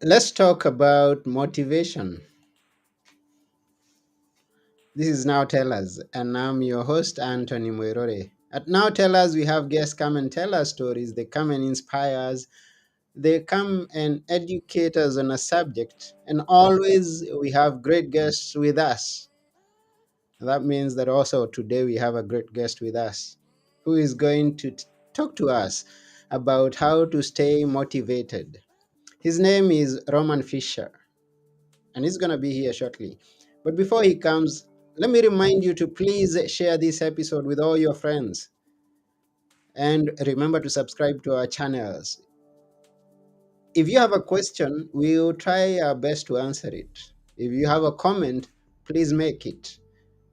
Let's talk about motivation. This is Now Tell Us, and I'm your host, Anthony Moirore. At Now Tell Us, we have guests come and tell us stories. They come and inspire us. They come and educate us on a subject. And always we have great guests with us. That means that also today we have a great guest with us who is going to talk to us about how to stay motivated. His name is Roman Fischer, and he's going to be here shortly. But before he comes, let me remind you to please share this episode with all your friends and remember to subscribe to our channels. If you have a question, we'll try our best to answer it. If you have a comment, please make it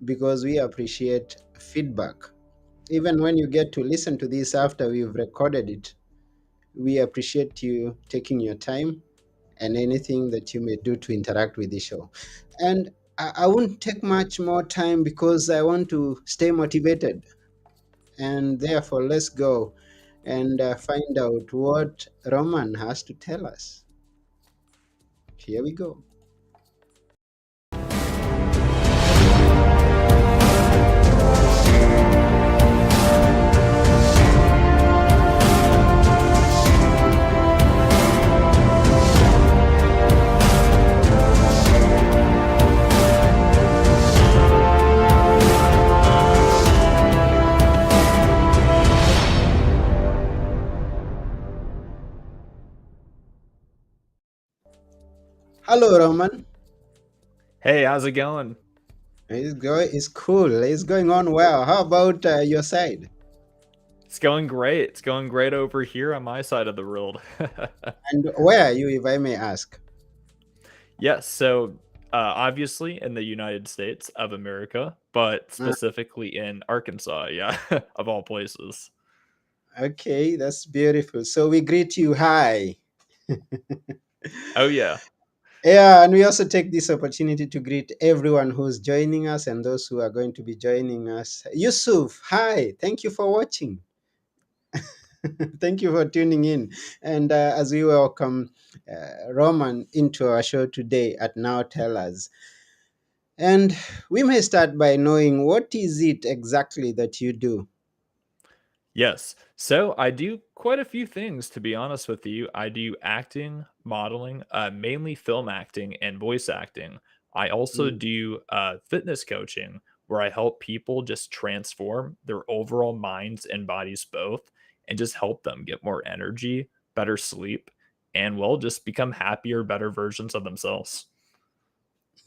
because we appreciate feedback. Even when you get to listen to this after we've recorded it, we appreciate you taking your time and anything that you may do to interact with the show. And I won't take much more time because I want to stay motivated. And therefore, let's go and find out what Roman has to tell us. Here we go. Hello, Roman. Hey, how's it going? It's cool. It's going on well. How about your side? It's going great. It's going great over here on my side of the world. And where are you, if I may ask? Yes, so obviously in the United States of America, but Uh, specifically in Arkansas, yeah, of all places. okay, that's beautiful. So we greet you. Hi. Oh yeah. Yeah, and we also take this opportunity to greet everyone who's joining us and those who are going to be joining us. Yusuf, hi, thank you for watching. Thank you for tuning in. And as we welcome Roman into our show today at Now Tell Us. And we may start by knowing what is it exactly that you do? Yes. So I do quite a few things, to be honest with you. I do acting, modeling, mainly film acting and voice acting. I also Mm. do fitness coaching, where I help people just transform their overall minds and bodies both, and just help them get more energy, better sleep, and well, just become happier, better versions of themselves.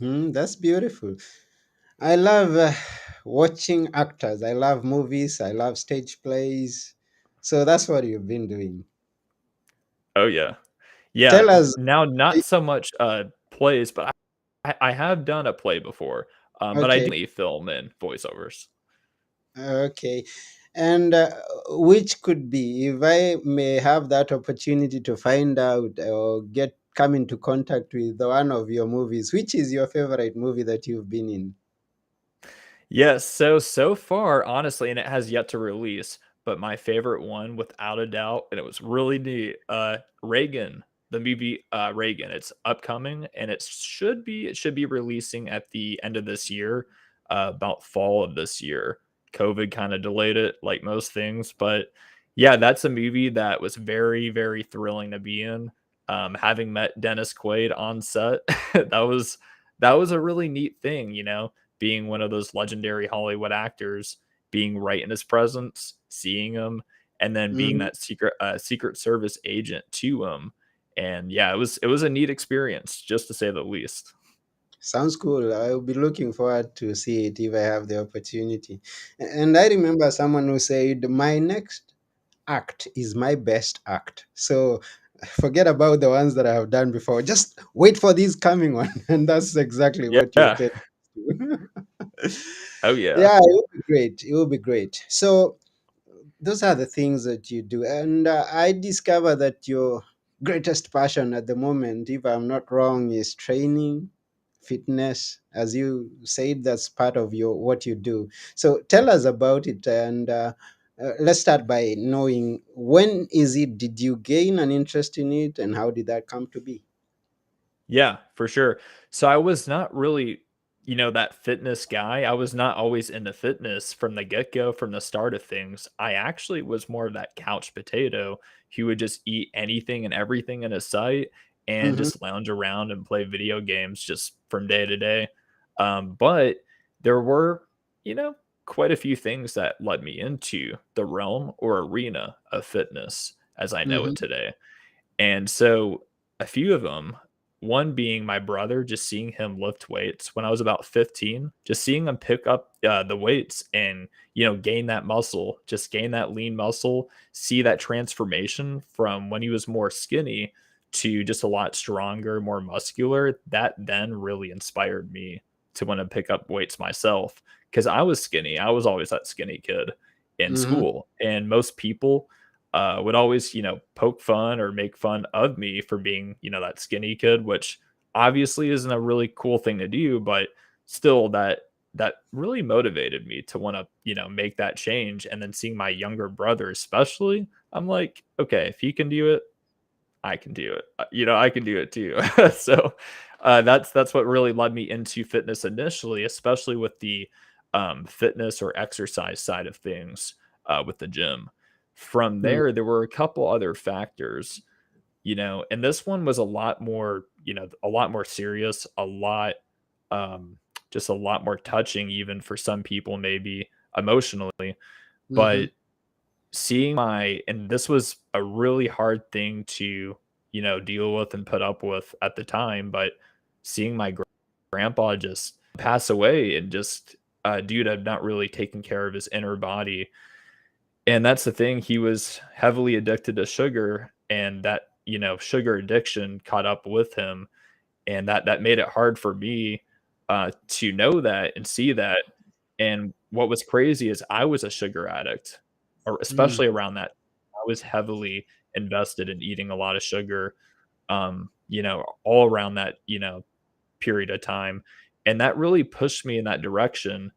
That's beautiful. I love watching actors. I love movies. I love stage plays. So that's what you've been doing. Oh yeah. Yeah. Tell us. Now, not so much plays, but I have done a play before, but I Okay, do mainly film and voiceovers. okay. And which could be, if I may have that opportunity to find out or get come into contact with one of your movies, which is your favorite movie that you've been in? Yes, so far, honestly, and it has yet to release, but my favorite one without a doubt, and it was really neat, Reagan, the movie, Reagan. It's upcoming and it should be releasing at the end of this year, about fall of this year. COVID kind of delayed it like most things, but yeah, that's a movie that was very, very thrilling to be in. Having met Dennis Quaid on set, that was that was a really neat thing, being one of those legendary Hollywood actors, being right in his presence, seeing him, and then being Mhm. that Secret Service agent to him. And yeah, it was a neat experience, just to say the least. Sounds cool. I'll be looking forward to see it if I have the opportunity. And I remember someone who said, "My next act is my best act." So forget about the ones that I have done before. Just wait for this coming one. And that's exactly what you're Yeah. telling me. Oh yeah. Yeah, it will be great. It will be great. So those are the things that you do. And I discover that your greatest passion at the moment, if I'm not wrong, is training, fitness. As you said, that's part of your what you do. So tell us about it. And let's start by knowing, when is it? Did you gain an interest in it, and how did that come to be? Yeah, for sure. So I was not really, that fitness guy. I was not always into fitness from the get-go, from the start of things. I actually was more of that couch potato who would just eat anything and everything in his sight and Mhm, just lounge around and play video games just from day to day. But there were, you know, quite a few things that led me into the realm or arena of fitness as I know it mhm, today. And so a few of them, one being my brother, just seeing him lift weights when I was about 15, just seeing him pick up the weights and, gain that muscle, just gain that lean muscle, see that transformation from when he was more skinny to just a lot stronger, more muscular. That then really inspired me to want to pick up weights myself because I was skinny. I was always that skinny kid in mhm, school. And most people would always, poke fun or make fun of me for being, that skinny kid, which obviously isn't a really cool thing to do, but still that really motivated me to want to, make that change. And then seeing my younger brother, especially, I'm like, okay, if he can do it, I can do it. I can do it too. So that's what really led me into fitness initially, especially with the fitness or exercise side of things with the gym. From mm, there were a couple other factors, and this one was a lot more, a lot more serious, a lot, um, just a lot more touching, even for some people, maybe emotionally. mhm, But seeing my and this was a really hard thing to, deal with and put up with at the time, but seeing my grandpa just pass away and just due to not really taking care of his inner body. And that's the thing, he was heavily addicted to sugar, and that, sugar addiction caught up with him, and that made it hard for me to know that and see that. And what was crazy is I was a sugar addict, or mm, especially around that. I was heavily invested in eating a lot of sugar, all around that, period of time. And that really pushed me in that direction,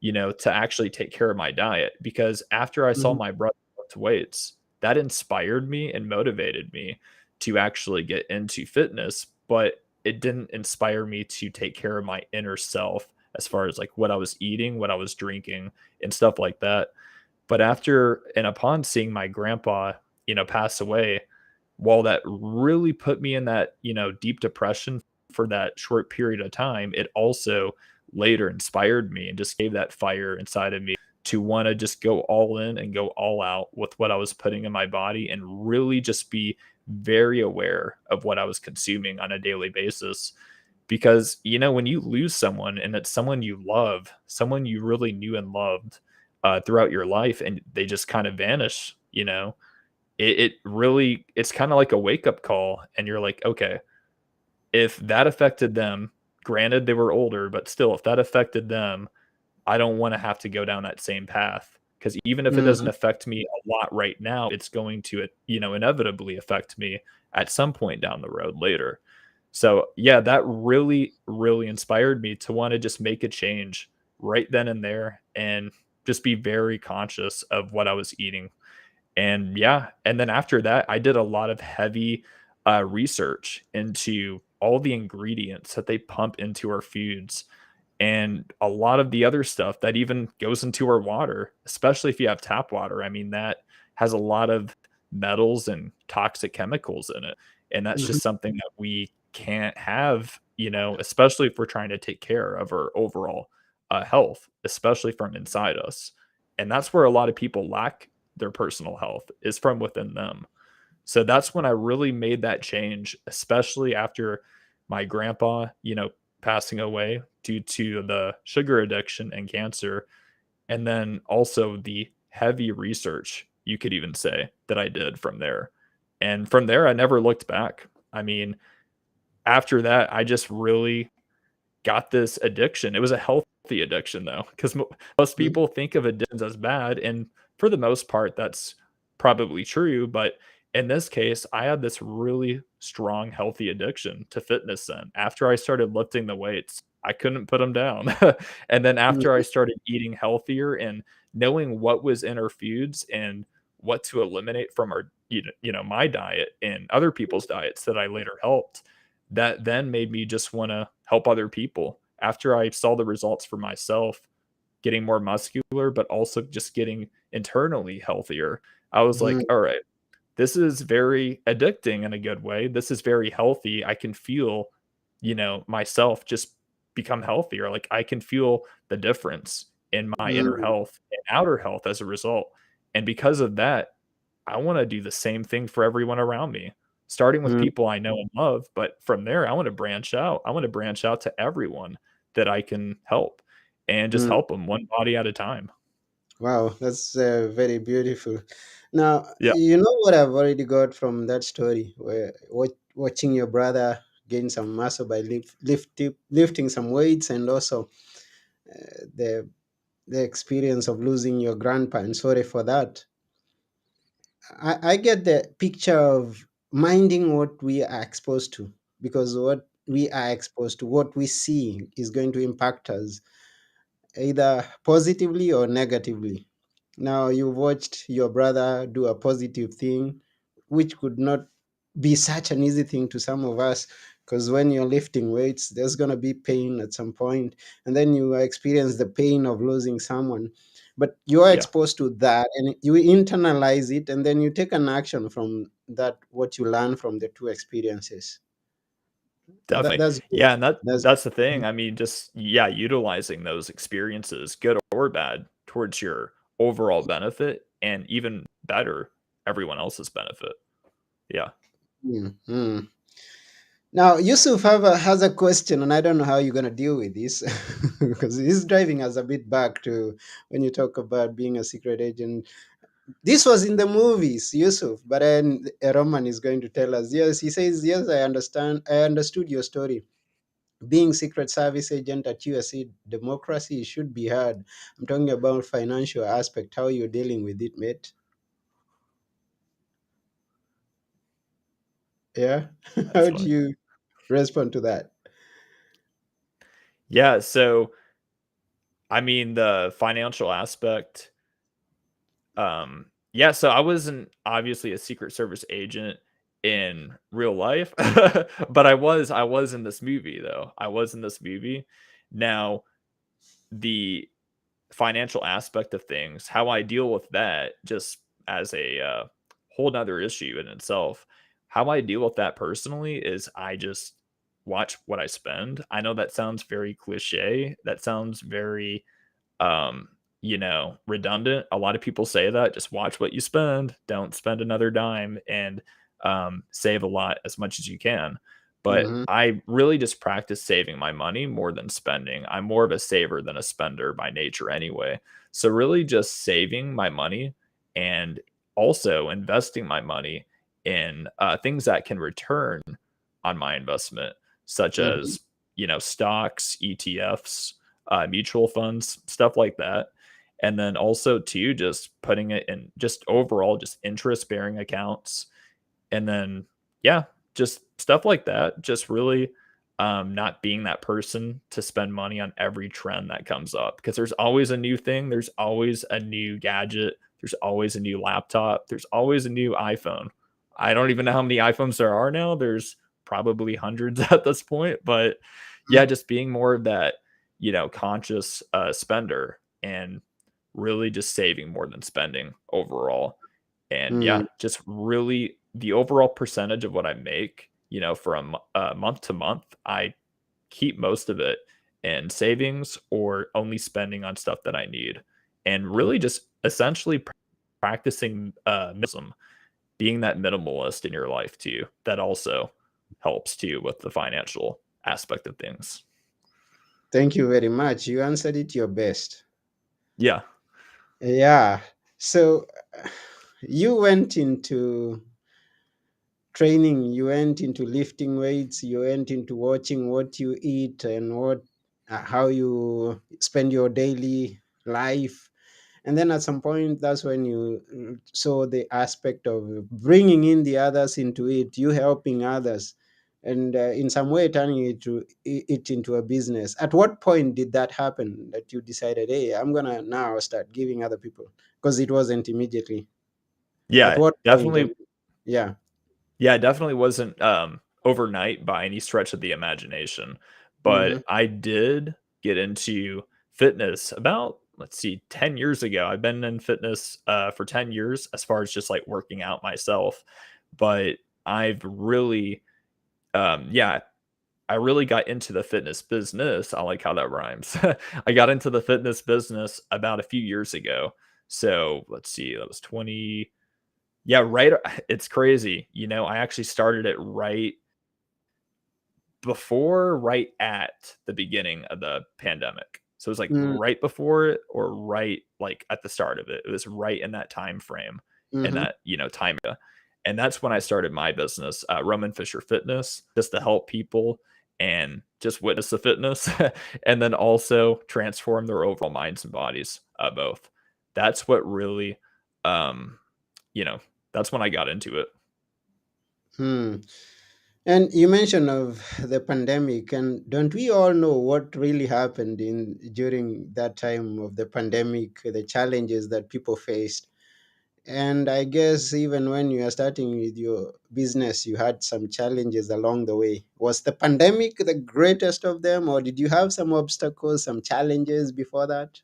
to actually take care of my diet. Because after I saw mhm, my brother lift weights, that inspired me and motivated me to actually get into fitness, but it didn't inspire me to take care of my inner self as far as like what I was eating, what I was drinking, and stuff like that. But after and upon seeing my grandpa, pass away, while that really put me in that, deep depression for that short period of time, it also later inspired me and just gave that fire inside of me to want to just go all in and go all out with what I was putting in my body and really just be very aware of what I was consuming on a daily basis. Because, when you lose someone and it's someone you love, someone you really knew and loved throughout your life, and they just kind of vanish, it really it's kinda like a wake-up call, and you're like, "Okay, if that affected them, granted they were older, but still, if that affected them, I don't wanna have to go down that same path. Because even if it doesn't mhm, affect me a lot right now, it's going to, inevitably affect me at some point down the road later." So, yeah, that really, really inspired me to wanna just make a change right then and there and just be very conscious of what I was eating. And yeah, and then after that, I did a lot of heavy research into all the ingredients that they pump into our foods and a lot of the other stuff that even goes into our water, especially if you have tap water. I mean, that has a lot of metals and toxic chemicals in it. And that's mhm, just something that we can't have, especially if we're trying to take care of our overall health, especially from inside us. And that's where a lot of people lack their personal health is from within them. So that's when I really made that change, especially after my grandpa, passing away due to the sugar addiction and cancer. And then also the heavy research, you could even say, that I did from there. And from there, I never looked back. I mean, after that, I just really got this addiction. It was a healthy addiction though, because most mhm, people think of addictions as bad, and for the most part, that's probably true. But in this case, I had this really strong, healthy addiction to fitness. Then, after I started lifting the weights, I couldn't put them down. And then after I mhm, started eating healthier and knowing what was in our foods and what to eliminate from our, my diet and other people's diets that I later helped, that then made me just want to help other people. After I saw the results for myself, getting more muscular, but also just getting internally healthier, I was Mm, like, all right, this is very addicting in a good way. This is very healthy. I can feel, myself just become healthier. Like I can feel the difference in my inner mm, health and outer health as a result. And because of that, I want to do the same thing for everyone around me, starting with mm, people I know and love. But from there, I want to branch out. I want to branch out to everyone that I can help and just mm. help them one body at a time. Wow, that's very beautiful. Now, Yeah. you know what I've already got from that story, where watching your brother gain some muscle by lifting some weights, and also the experience of losing your grandpa. And sorry for that. I get the picture of minding what we are exposed to, because what we are exposed to, what we see, is going to impact us either positively or negatively. Now, you watched your brother do a positive thing, which could not be such an easy thing to some of us, because when you're lifting weights, there's going to be pain at some point, and then you experience the pain of losing someone. But you're Yeah. exposed to that and you internalize it, and then you take an action from that, what you learn from the two experiences. Definitely. That's good. Yeah, and That's that's the thing. I mean, just yeah, utilizing those experiences, good or bad, towards your overall benefit and even better, everyone else's benefit. Yeah. mm. Now, Yusuf has a question, and I don't know how you're going to deal with this because he's driving us a bit back to when you talk about being a secret agent. This was in the movies, Yusuf, but then Roman is going to tell us. Yes, he says, yes, I understand. I understood your story. Being secret service agent at USC democracy should be hard. I'm talking about financial aspect, how you're dealing with it, mate. Yeah. That's How do funny. you respond to that? Yeah, so I mean, the financial aspect, yeah, so I wasn't obviously a Secret Service agent in real life, but I was in this movie though. I was in this movie. Now, the financial aspect of things, how I deal with that just as a whole nother issue in itself. How I deal with that personally is I just watch what I spend. I know that sounds very cliche. That sounds very redundant. A lot of people say that just watch what you spend, don't spend another dime, and save a lot as much as you can. But Mm-hmm. I really just practice saving my money more than spending. I'm more of a saver than a spender by nature anyway. So really just saving my money and also investing my money in things that can return on my investment, such Mm-hmm. as stocks, ETFs, mutual funds, stuff like that. And then also too, just putting it in just overall just interest bearing accounts. And then yeah, just stuff like that. Just really not being that person to spend money on every trend that comes up, because there's always a new thing. There's always a new gadget. There's always a new laptop. There's always a new iPhone. I don't even know how many iPhones there are now. There's probably hundreds at this point, but yeah, just being more of that, conscious spender and really just saving more than spending overall. And Mm-hmm. yeah, just really the overall percentage of what I make, from month to month, I keep most of it in savings or only spending on stuff that I need. And really just essentially practicing minimalism, being that minimalist in your life too. That also helps too with the financial aspect of things. Thank you very much. You answered it your best. Yeah. Yeah. So you went into training, you went into lifting weights, you went into watching what you eat and what how you spend your daily life. And then at some point, that's when you saw the aspect of bringing in the others into it, you helping others, and in some way turning it into a business. At what point did that happen, that you decided, hey, I'm gonna now start giving other people? Because it wasn't immediately. At Yeah, what point? definitely. And yeah. Yeah, it definitely wasn't. overnight by any stretch of the imagination, but Mm-hmm. I did get into fitness about, let's see, 10 years ago. I've been in fitness for 10 years as far as just like working out myself, but I've really, yeah, I really got into the fitness business. I like how that rhymes. I got into the fitness business about a few years ago. So let's see, that was 20. Yeah, right. It's crazy. I actually started it right at the beginning of the pandemic. So it was like right before it or right like at the start of it. It was right in that time frame in Mm-hmm. that, time area. And that's when I started my business, Roman Fisher Fitness, just to help people and just witness the fitness and then also transform their overall minds and bodies, both. That's what really, um, you know, that's when I got into it. Hmm. And you mentioned of the pandemic, and don't we all know what really happened in during that time of the pandemic, the challenges that people faced? And I guess even when you are starting with your business, you had some challenges along the way. Was the pandemic the greatest of them, or did you have some obstacles, some challenges before that?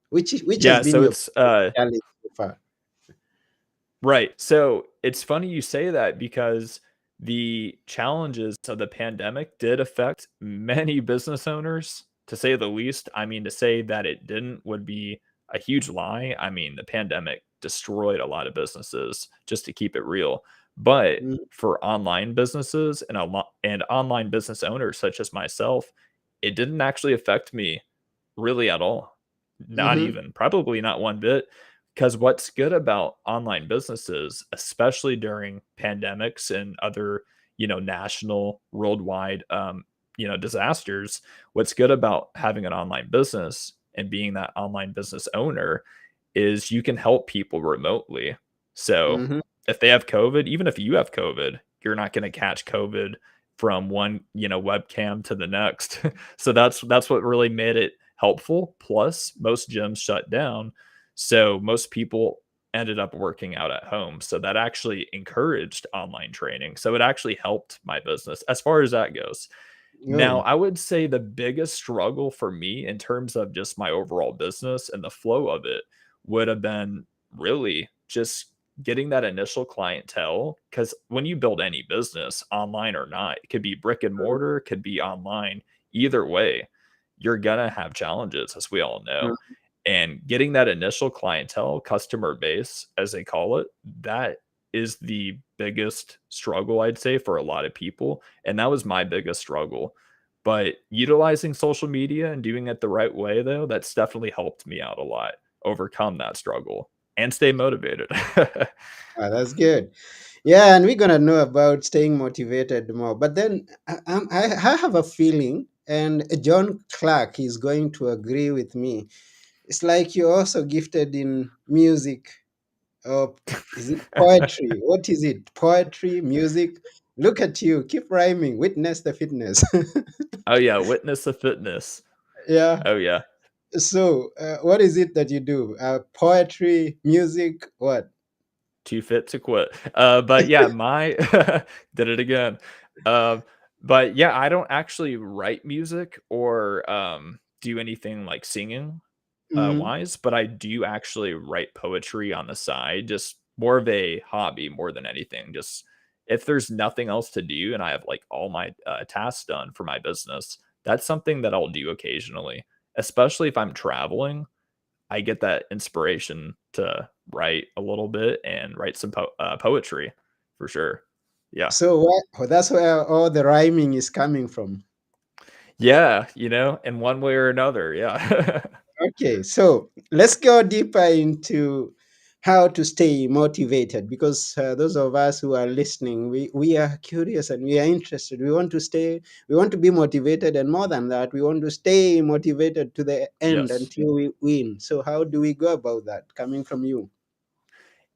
Which has Yeah, been so your it's challenge so far? right. So it's funny you say that because the challenges of the pandemic did affect many business owners, to say the least. I mean, to say that it didn't would be a huge lie. I mean, the pandemic destroyed a lot of businesses, just to keep it real. But Mm-hmm. for online businesses and and online business owners such as myself, it didn't actually affect me really at all. Not Mm-hmm. even, probably not one bit. Because what's good about online businesses, especially during pandemics and other, national, worldwide, disasters, what's good about having an online business and being that online business owner is you can help people remotely. So Mm-hmm. if they have COVID, even if you have COVID, you're not going to catch COVID from one, webcam to the next. So that's what really made it helpful. Plus, most gyms shut down, so most people ended up working out at home. So that actually encouraged online training. So it actually helped my business as far as that goes. Now, Oh. I would say the biggest struggle for me in terms of just my overall business and the flow of it would have been really just getting that initial clientele. Because when you build any business, online or not, it could be brick and mortar, it could be online, either way, you're going to have challenges, as we all know. And getting that initial clientele, customer base, as they call it, that is the biggest struggle, I'd say, for a lot of people. And that was my biggest struggle. But utilizing social media and doing it the right way, though, that's definitely helped me out a lot, overcome that struggle and stay motivated. Ah, that's good. Yeah, and we're gonna know about staying motivated more. But then I have a feeling, and John Clark is going to agree with me. It's like you're also gifted in music, or is it poetry? What is it? Poetry, music? Look at you, keep rhyming. Witness the fitness. Oh, yeah, witness the fitness. Yeah. Oh, yeah, So, what is it that you do? Poetry, music, what? too fit to quit. But yeah, my did it again. Um, but yeah, I don't actually write music or do anything like singing Hmm. wise, but I do actually write poetry on the side, just more of a hobby more than anything. Just if there's nothing else to do and I have like all my tasks done for my business, that's something that I'll do occasionally, especially if I'm traveling. I get that inspiration to write a little bit and write some poetry for sure. Yeah. So, that's where all the rhyming is coming from. Yeah, in one way or another. Yeah. Okay, so let's go deeper into how to stay motivated because those of us who are listening, we are curious and we are interested. We want to be motivated, and more than that, we want to stay motivated to the end Yes. until we win. So, how do we go about that? Coming from you.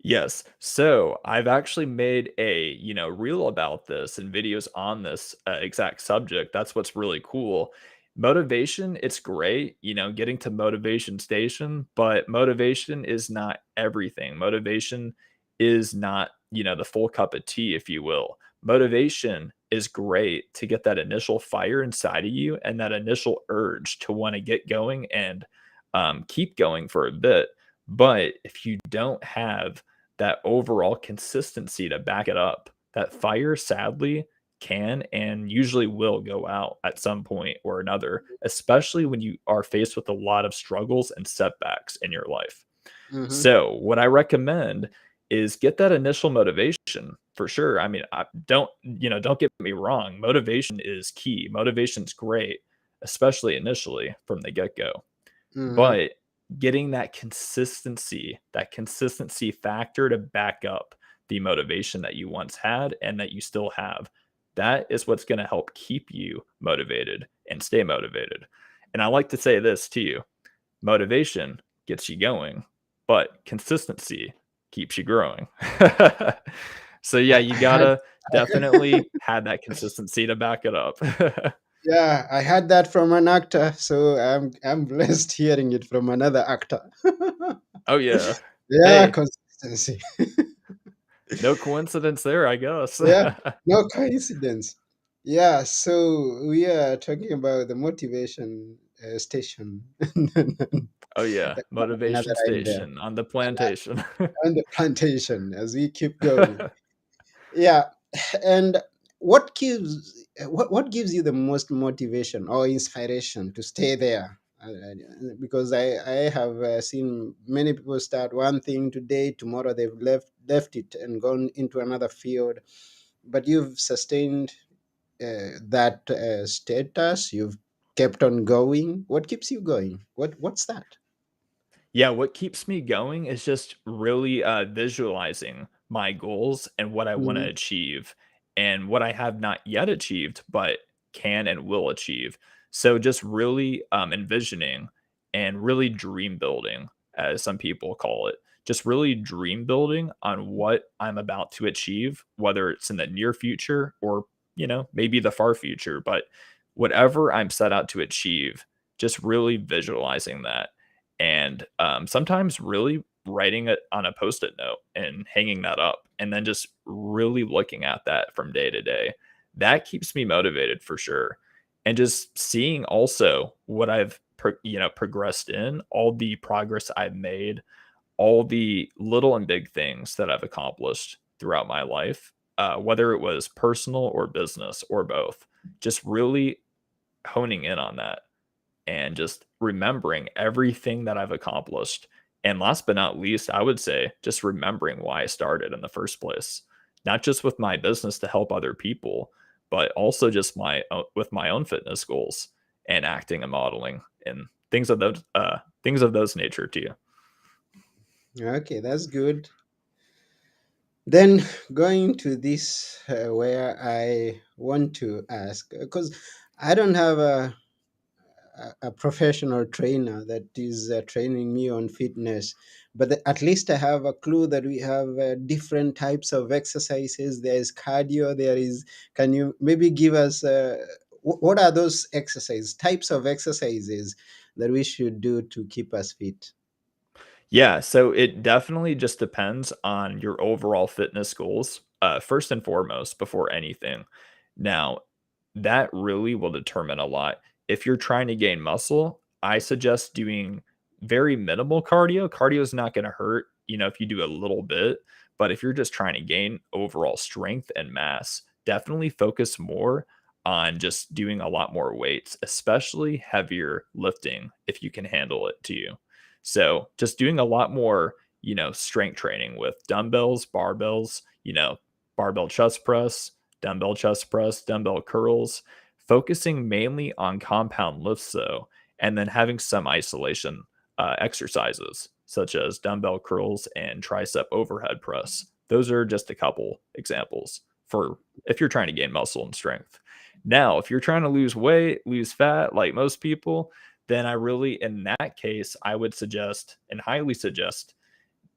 Yes. So I've actually made a, reel about this and videos on this exact subject. That's what's really cool. Motivation, it's great, getting to motivation station, but motivation is not everything. Motivation is not, the full cup of tea, if you will. motivation is great to get that initial fire inside of you and that initial urge to want to get going and keep going for a bit. But if you don't have that overall consistency to back it up, that fire sadly can and usually will go out at some point or another, especially when you are faced with a lot of struggles and setbacks in your life. Mm-hmm. So, what I recommend is get that initial motivation for sure. I mean, don't get me wrong. Motivation is key. Motivation's great, especially initially from the get go. Mm-hmm. But getting that consistency factor to back up the motivation that you once had and that you still have, that is what's going to help keep you motivated and stay motivated. And I like to say this to you: motivation gets you going, but consistency keeps you growing. So yeah, you I had gotta definitely have that consistency to back it up. Yeah, I had that from an actor, so I'm blessed hearing it from another actor. Oh yeah. Yeah, Hey, consistency. no coincidence there, I guess. Yeah, no coincidence. Yeah, so we are talking about the motivation station. Oh yeah, Another motivation rhyme there. station on the plantation. And the plantation as we keep going. Yeah, and what gives you the most motivation or inspiration to stay there? Because I have seen many people start one thing today, tomorrow they've left it and gone into another field, but you've sustained that status. You've kept on going. What keeps you going? What's that? Yeah, what keeps me going is just really visualizing my goals and what I want to Mhm. achieve and what I have not yet achieved, but can and will achieve. So just really envisioning and really dream building, as some people call it, just really dream building on what I'm about to achieve, whether it's in the near future or, maybe the far future, but whatever I'm set out to achieve, just really visualizing that and sometimes really writing it on a post-it note and hanging that up and then just really looking at that from day to day. That keeps me motivated for sure. And just seeing also what I've progressed in, all the progress I've made, all the little and big things that I've accomplished throughout my life, whether it was personal or business or both, just really honing in on that and just remembering everything that I've accomplished. And last but not least, I would say just remembering why I started in the first place, not just with my business to help other people, but also just with my own fitness goals and acting and modeling and things of those nature to you. Okay, that's good. Then going to this where I want to ask, because I don't have a professional trainer that is training me on fitness, but at least I have a clue that we have different types of exercises. There is cardio, there is, can you maybe give us, what are those exercises, types of exercises that we should do to keep us fit? Yeah, so it definitely just depends on your overall fitness goals, first and foremost, before anything. Now, that really will determine a lot. If you're trying to gain muscle, I suggest doing very minimal cardio. Cardio is not going to hurt, if you do a little bit. But if you're just trying to gain overall strength and mass, definitely focus more on just doing a lot more weights, especially heavier lifting if you can handle it to you. So just doing a lot more, strength training with dumbbells, barbells, barbell chest press, dumbbell curls, focusing mainly on compound lifts though, and then having some isolation exercises such as dumbbell curls and tricep overhead press. Those are just a couple examples for if you're trying to gain muscle and strength. Now, if you're trying to lose weight, lose fat, like most people, then in that case, I would suggest and highly suggest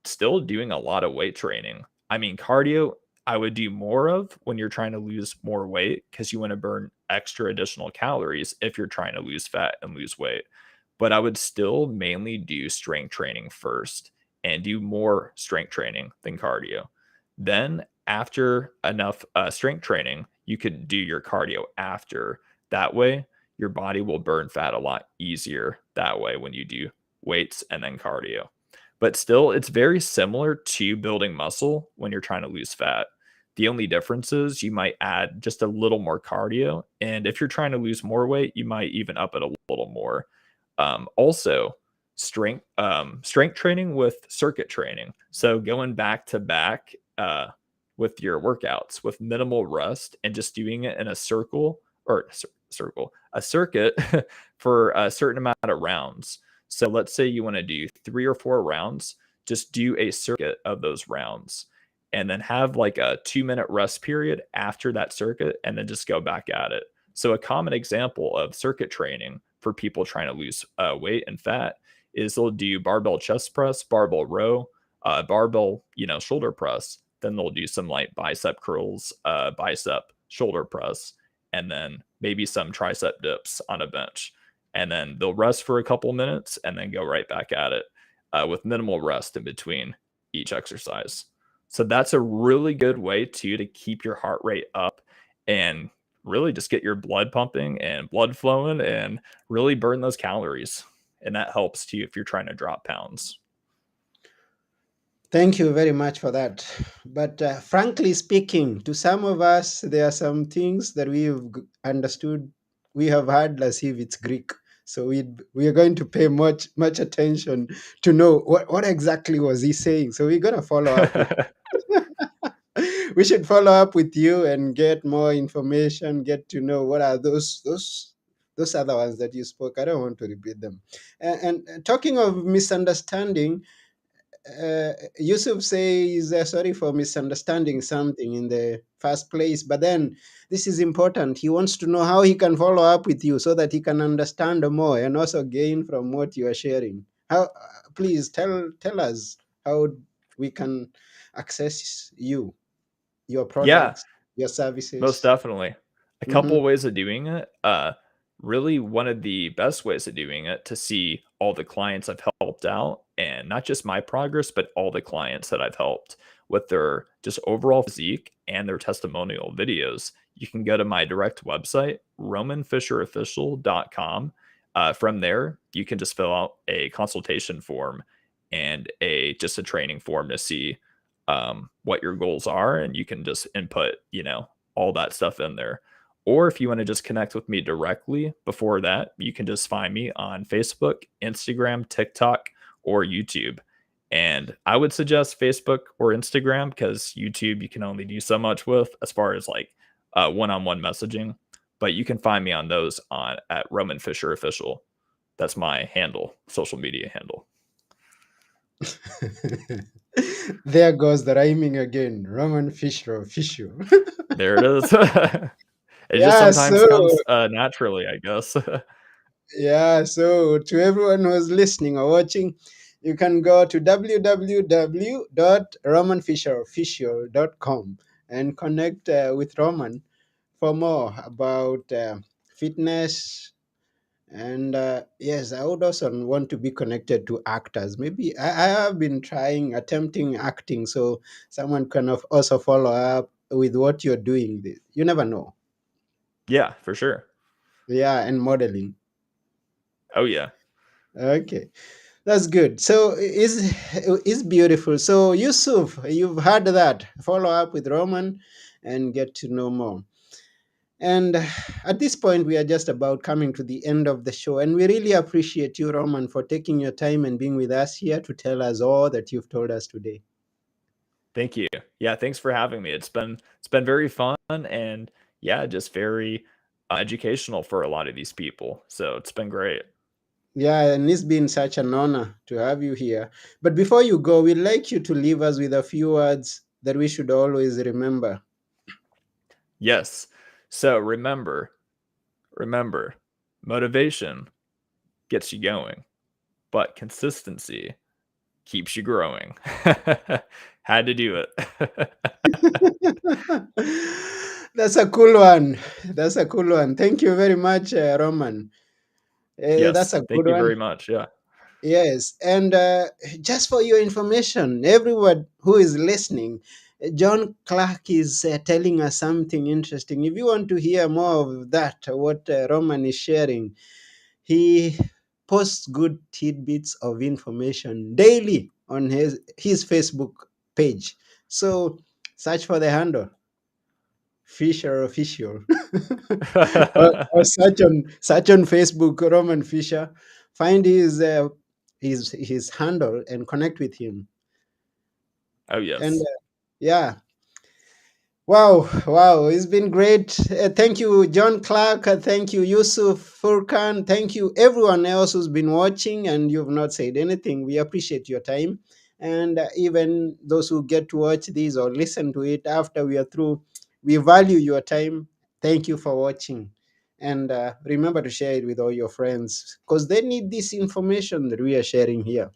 still doing a lot of weight training. I mean, cardio, I would do more of when you're trying to lose more weight because you want to burn extra additional calories if you're trying to lose fat and lose weight. But I would still mainly do strength training first and do more strength training than cardio. Then after enough strength training, you could do your cardio after. That way, your body will burn fat a lot easier that way when you do weights and then cardio. But still, it's very similar to building muscle when you're trying to lose fat. The only difference is you might add just a little more cardio. And if you're trying to lose more weight, you might even up it a little more. Also, strength training with circuit training. So going back to back with your workouts with minimal rest and just doing it in a circle or circle a circuit for a certain amount of rounds. So let's say you want to do 3 or 4 rounds, just do a circuit of those rounds and then have like a 2 minute rest period after that circuit and then just go back at it. So, a common example of circuit training for people trying to lose weight and fat is they'll do barbell chest press, barbell row, barbell, shoulder press. Then they'll do some light bicep curls, bicep shoulder press, and then maybe some tricep dips on a bench. And then they'll rest for a couple minutes and then go right back at it with minimal rest in between each exercise. So that's a really good way to keep your heart rate up and really just get your blood pumping and blood flowing and really burn those calories. And that helps too if you're trying to drop pounds. Thank you very much for that. But frankly speaking, to some of us, there are some things that we've understood, we have heard as if it's Greek. So we are going to pay much attention to know what exactly was he saying. So we're going to follow up with we should follow up with you and get more information, get to know what are those other ones that you spoke. I don't want to repeat them. And talking of misunderstanding, Yusuf says sorry for misunderstanding something in the first place, but then this is important. He wants to know how he can follow up with you so that he can understand more and also gain from what you are sharing. How? Please tell us how we can access you, your Yeah, products, your most services. definitely. A Hmm. couple ways of doing it. Really, one of the best ways of doing it to see all the clients I've helped out, and not just my progress, but all the clients that I've helped with their just overall physique and their testimonial videos. You can go to my direct website, romanfisherofficial.com. From there, you can just fill out a consultation form and a training form to see what your goals are, and you can just input, all that stuff in there. Or if you want to just connect with me directly before that, you can just find me on Facebook, Instagram, TikTok, or YouTube. And I would suggest Facebook or Instagram because YouTube you can only do so much with as far as like one-on-one messaging. But you can find me on those on at Roman Fisher Official. That's my handle, social media handle. There goes the rhyming again. Roman Fisher official. There it is. It just Yeah, sometimes so comes naturally, I guess. yeah, so to everyone who's listening or watching, you can go to www.romanfisherofficial.com and connect with Roman for more about fitness. And yes, I would also want to be connected to actors. Maybe I have been attempting acting, so someone can also follow up with what you're doing. You never know. Yeah, for sure. Yeah, and modeling. Oh, yeah. Okay. That's good. So is beautiful. So Yusuf, you've heard that. Follow up with Roman and get to know more. And at this point, we are just about coming to the end of the show. And we really appreciate you, Roman, for taking your time and being with us here to tell us all that you've told us today. Thank you. Yeah, thanks for having me. It's been very fun and yeah, just very educational for a lot of these people. So it's been great. Yeah, and it's been such an honor to have you here. But before you go, we'd like you to leave us with a few words that we should always remember. Yes. So remember, motivation gets you going, but consistency keeps you growing. Had to do it. That's a cool one. That's a cool one. Thank you very much, Roman. That's Yes. a Thank good you one. very much. Yeah. Yes. And just for your information, everyone who is listening, John Clark is telling us something interesting. If you want to hear more of that, what Roman is sharing, he posts good tidbits of information daily on his Facebook page. So search for the handle Fisher Official, or search on Facebook Roman Fisher. Find his handle and connect with him. Oh, And yes. yeah, wow, wow, it's been great. Thank you, John Clark. Thank you, Yusuf Furkan. Thank you, everyone else who's been watching and you've not said anything. We appreciate your time. And even those who get to watch this or listen to it after we are through, we value your time. Thank you for watching. And remember to share it with all your friends because they need this information that we are sharing here.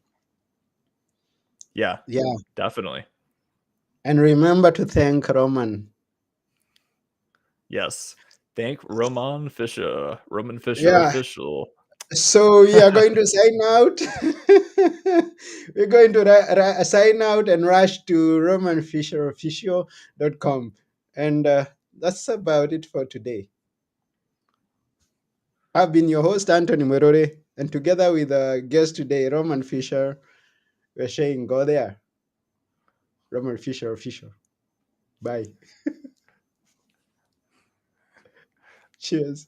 Yeah, Yeah. definitely. And remember to thank Roman. Yes. Thank Roman Fischer. Roman Fischer Yeah. official. So we are going to sign out. We're going to sign out and rush to romanfisherofficial.com. And that's about it for today. I've been your host, Anthony Merore. And together with our guest today, Roman Fisher, we're saying go there. Roman Fisher Official. Bye. Cheers.